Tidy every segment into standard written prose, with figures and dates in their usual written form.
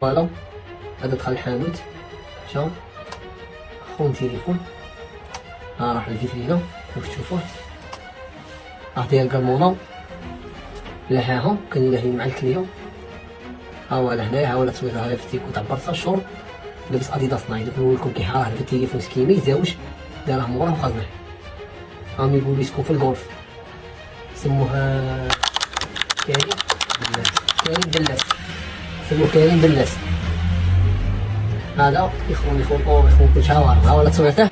فوالا هذا دخل الحانوت مشى خون تليفون، ها راح للفيترينا كيف تشوفوه، راه داير كالمونا لحاها كان لاهي مع الكليو، ها هو لهنايا، ها هو تصويرها على التيكو تاع برصا شور، لابس اديداس نايك، نقولكم كيحراه في التليفون سكيمي زاوج دارها موراه وخزنه، راهم يقولوا يسكن في الغرف، سموها كريم بلاس، كريم بلاس، سموه كريم بلاس. هذا يخون كل شهر، ها ولا تصويرته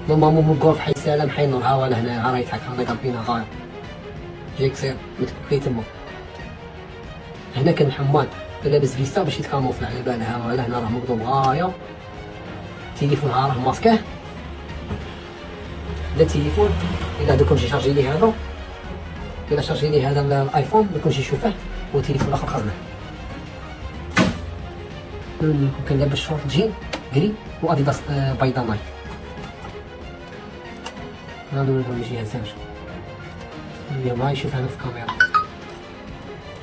ماما مو الغرف حي سلام حي نور، ها هو لهنا، ها راه يضحك، ها قلبينا غاير جايك سير متكفي تما. هنا كان حماد لابس فيستا باش يتكاموفلا على بالها، ها لهنا راه مقدوم غايه، تليفون ها راه ماسكه، لا تليفون الا هذا كنت شارجي ليه هذا، الا شارجي ليه هذا الايفون ما كنتش يشوفه، والتليفون الاخر خزنه. كان لابس شورت جين كري واديداس بيضا نايك، هادو ما يهزمش اليوم، هاي شوف انا في الكاميرا،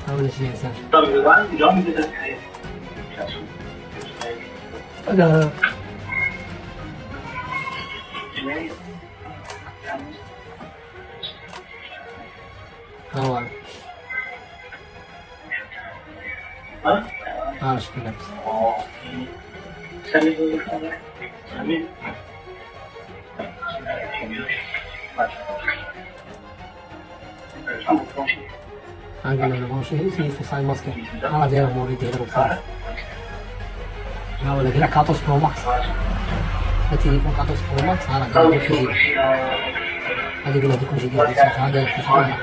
ها ولا شي يهزمش هذا ها هو ها شكون لابس ها قال له ماشي هي في صاي ماسكه، ها داير موري داير بصح، ها ولا قال لك 14 برو ماكس، التليفون 14 برو ماكس، ها راه قال في جيب، هذه قال هذيك جديد ها داير في شحال،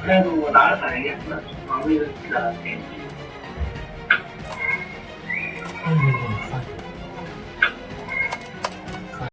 我拿了反应，那防卫的